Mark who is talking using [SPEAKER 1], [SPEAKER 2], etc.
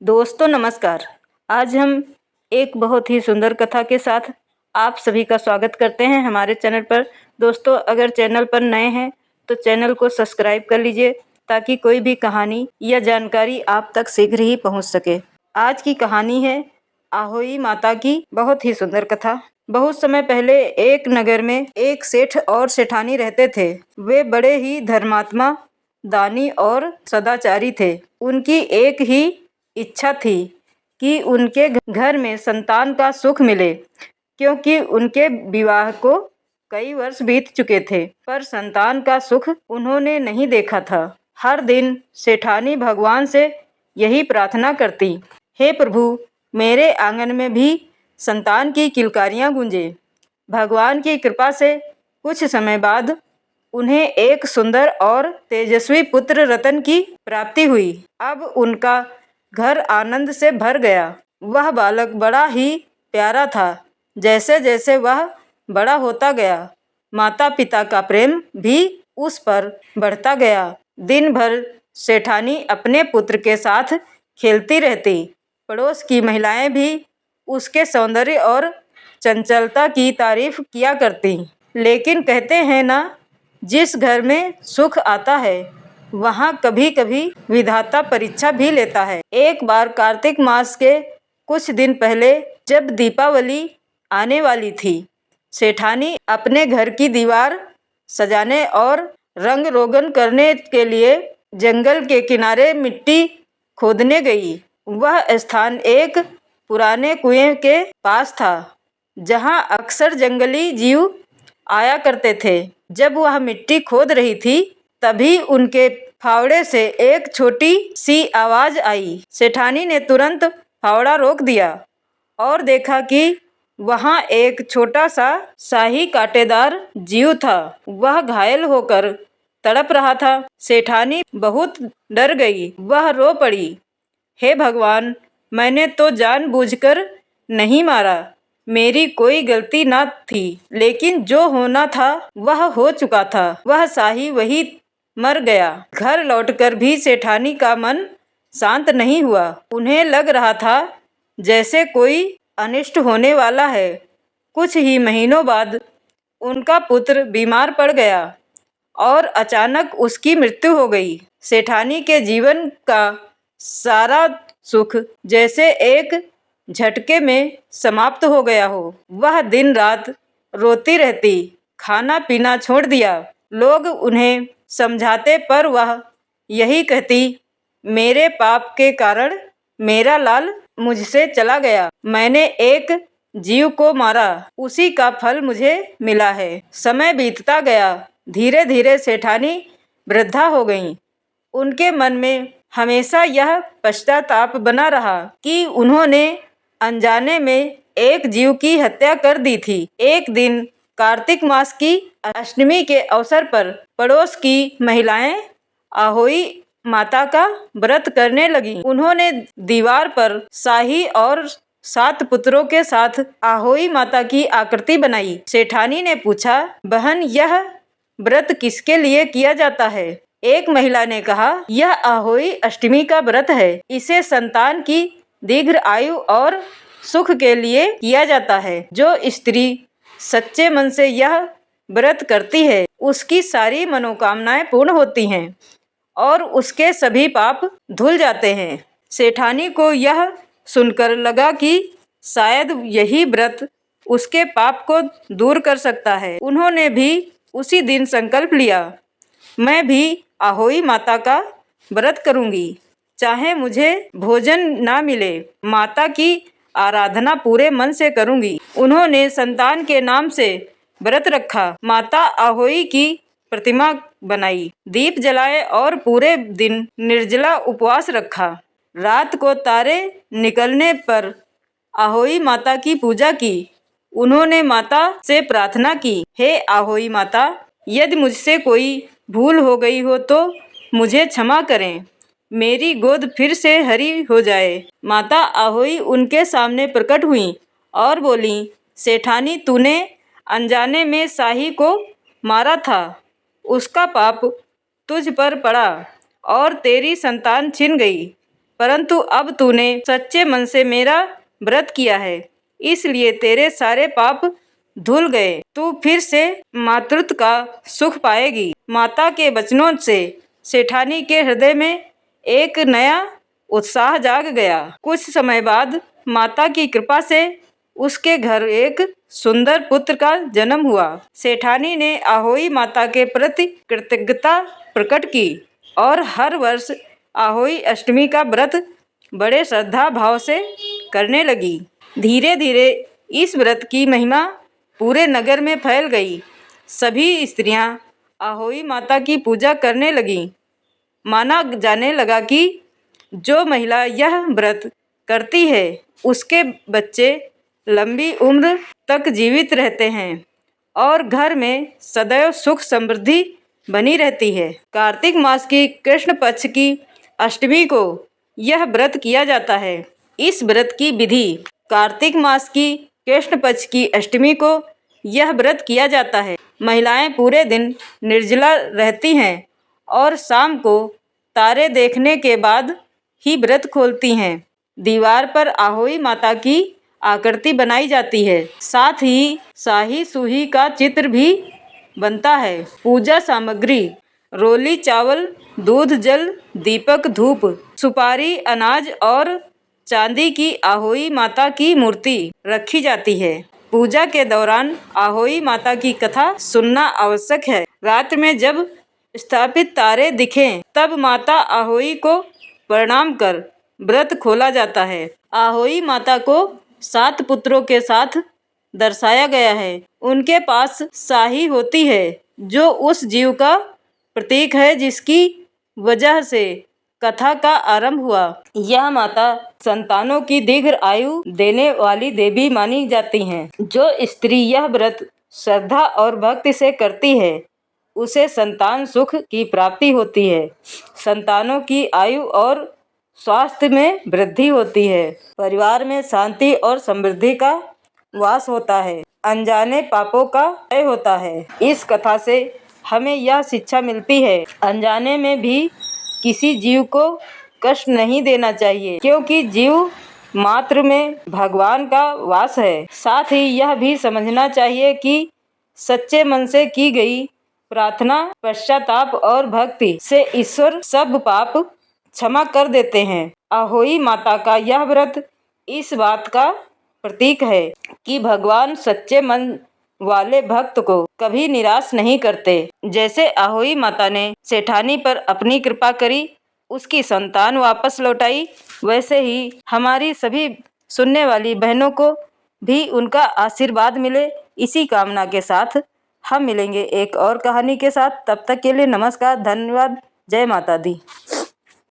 [SPEAKER 1] दोस्तों नमस्कार। आज हम एक बहुत ही सुंदर कथा के साथ आप सभी का स्वागत करते हैं हमारे चैनल पर। दोस्तों अगर चैनल पर नए हैं तो चैनल को सब्सक्राइब कर लीजिए ताकि कोई भी कहानी या जानकारी आप तक शीघ्र ही पहुंच सके। आज की कहानी है आहोई माता की बहुत ही सुंदर कथा। बहुत समय पहले एक नगर में एक सेठ और सेठानी रहते थे। वे बड़े ही धर्मात्मा, दानी और सदाचारी थे। उनकी एक ही इच्छा थी कि उनके घर में संतान का सुख मिले, क्योंकि उनके विवाह को कई वर्ष बीत चुके थे पर संतान का सुख उन्होंने नहीं देखा था। हर दिन सेठानी भगवान से यही प्रार्थना करती, हे प्रभु, मेरे आंगन में भी संतान की किलकारियां गूंजे। भगवान की कृपा से कुछ समय बाद उन्हें एक सुंदर और तेजस्वी पुत्र रतन की प्राप्ति हुई। अब उनका घर आनंद से भर गया। वह बालक बड़ा ही प्यारा था। जैसे जैसे वह बड़ा होता गया, माता पिता का प्रेम भी उस पर बढ़ता गया। दिन भर सेठानी अपने पुत्र के साथ खेलती रहती। पड़ोस की महिलाएं भी उसके सौंदर्य और चंचलता की तारीफ किया करती। लेकिन कहते हैं ना, जिस घर में सुख आता है वहाँ कभी कभी विधाता परीक्षा भी लेता है। एक बार कार्तिक मास के कुछ दिन पहले जब दीपावली आने वाली थी, सेठानी अपने घर की दीवार सजाने और रंग रोगन करने के लिए जंगल के किनारे मिट्टी खोदने गई। वह स्थान एक पुराने कुएं के पास था जहाँ अक्सर जंगली जीव आया करते थे। जब वह मिट्टी खोद रही थी तभी उनके फावड़े से एक छोटी सी आवाज आई। सेठानी ने तुरंत फावड़ा रोक दिया और देखा कि वहाँ एक छोटा सा शाही कांटेदार जीव था। वह घायल होकर तड़प रहा था। सेठानी बहुत डर गई। वह रो पड़ी, हे भगवान, मैंने तो जानबूझकर नहीं मारा, मेरी कोई गलती न थी, लेकिन जो होना था वह हो चुका था। वह शाही वही मर गया। घर लौटकर भी सेठानी का मन शांत नहीं हुआ। उन्हें लग रहा था जैसे कोई अनिष्ट होने वाला है। कुछ ही महीनों बाद उनका पुत्र बीमार पड़ गया और अचानक उसकी मृत्यु हो गई। सेठानी के जीवन का सारा सुख जैसे एक झटके में समाप्त हो गया हो। वह दिन रात रोती रहती, खाना पीना छोड़ दिया। लोग उन्हें समझाते पर वह यही कहती, मेरे पाप के कारण मेरा लाल मुझसे चला गया। मैंने एक जीव को मारा, उसी का फल मुझे मिला है। समय बीतता गया। धीरे धीरे सेठानी वृद्धा हो गईं। उनके मन में हमेशा यह पश्चाताप बना रहा कि उन्होंने अनजाने में एक जीव की हत्या कर दी थी। एक दिन कार्तिक मास की अष्टमी के अवसर पर पड़ोस की महिलाएं आहोई माता का व्रत करने लगीं। उन्होंने दीवार पर शाही और 7 पुत्रों के साथ आहोई माता की आकृति बनाई। सेठानी ने पूछा, बहन, यह व्रत किसके लिए किया जाता है? एक महिला ने कहा, यह आहोई अष्टमी का व्रत है। इसे संतान की दीर्घ आयु और सुख के लिए किया जाता है। जो स्त्री सच्चे मन से यह व्रत करती है उसकी सारी मनोकामनाएं पूर्ण होती हैं और उसके सभी पाप धुल जाते हैं। सेठानी को यह सुनकर लगा कि शायद यही व्रत उसके पाप को दूर कर सकता है। उन्होंने भी उसी दिन संकल्प लिया, मैं भी आहोई माता का व्रत करूंगी, चाहे मुझे भोजन ना मिले, माता की आराधना पूरे मन से करूंगी। उन्होंने संतान के नाम से व्रत रखा, माता आहोई की प्रतिमा बनाई, दीप जलाए और पूरे दिन निर्जला उपवास रखा। रात को तारे निकलने पर आहोई माता की पूजा की। उन्होंने माता से प्रार्थना की, हे आहोई माता, यदि मुझसे कोई भूल हो गई हो तो मुझे क्षमा करें, मेरी गोद फिर से हरी हो जाए। माता आहोई उनके सामने प्रकट हुई और बोली, सेठानी, तूने अनजाने में शाही को मारा था, उसका पाप तुझ पर पड़ा और तेरी संतान छिन गई। परंतु अब तूने सच्चे मन से मेरा व्रत किया है, इसलिए तेरे सारे पाप धुल गए। तू फिर से मातृत्व का सुख पाएगी। माता के वचनों से सेठानी के हृदय में एक नया उत्साह जाग गया। कुछ समय बाद माता की कृपा से उसके घर एक सुंदर पुत्र का जन्म हुआ। सेठानी ने आहोई माता के प्रति कृतज्ञता प्रकट की और हर वर्ष आहोई अष्टमी का व्रत बड़े श्रद्धा भाव से करने लगी। धीरे धीरे इस व्रत की महिमा पूरे नगर में फैल गई। सभी स्त्रियां आहोई माता की पूजा करने लगीं। माना जाने लगा कि जो महिला यह व्रत करती है उसके बच्चे लंबी उम्र तक जीवित रहते हैं और घर में सदैव सुख समृद्धि बनी रहती है। कार्तिक मास की कृष्ण पक्ष की अष्टमी को यह व्रत किया जाता है। इस व्रत की विधि कार्तिक मास की कृष्ण पक्ष की अष्टमी को यह व्रत किया जाता है। महिलाएं पूरे दिन निर्जला रहती हैं और शाम को तारे देखने के बाद ही व्रत खोलती हैं। दीवार पर आहोई माता की आकृति बनाई जाती है, साथ ही शाही सूही का चित्र भी बनता है। पूजा सामग्री रोली चावल, दूध, जल, दीपक, धूप, सुपारी, अनाज और चांदी की आहोई माता की मूर्ति रखी जाती है। पूजा के दौरान आहोई माता की कथा सुनना आवश्यक है। रात में जब स्थापित तारे दिखें तब माता आहोई को प्रणाम कर व्रत खोला जाता है। आहोई माता को 7 पुत्रों के साथ दर्शाया गया है। उनके पास शाही होती है जो उस जीव का प्रतीक है जिसकी वजह से कथा का आरंभ हुआ। यह माता संतानों की दीर्घ आयु देने वाली देवी मानी जाती हैं। जो स्त्री यह व्रत श्रद्धा और भक्ति से करती है उसे संतान सुख की प्राप्ति होती है। संतानों की आयु और स्वास्थ्य में वृद्धि होती है। परिवार में शांति और समृद्धि का वास होता है। अनजाने पापों का क्षय होता है। इस कथा से हमें यह शिक्षा मिलती है, अनजाने में भी किसी जीव को कष्ट नहीं देना चाहिए, क्योंकि जीव मात्र में भगवान का वास है। साथ ही यह भी समझना चाहिए कि सच्चे मन से की गई प्रार्थना, पश्चाताप और भक्ति से ईश्वर सब पाप क्षमा कर देते हैं। आहोई माता का यह व्रत इस बात का प्रतीक है कि भगवान सच्चे मन वाले भक्त को कभी निराश नहीं करते। जैसे आहोई माता ने सेठानी पर अपनी कृपा करी, उसकी संतान वापस लौटाई, वैसे ही हमारी सभी सुनने वाली बहनों को भी उनका आशीर्वाद मिले। इसी कामना के साथ हम मिलेंगे एक और कहानी के साथ। तब तक के लिए नमस्कार, धन्यवाद, जय माता दी।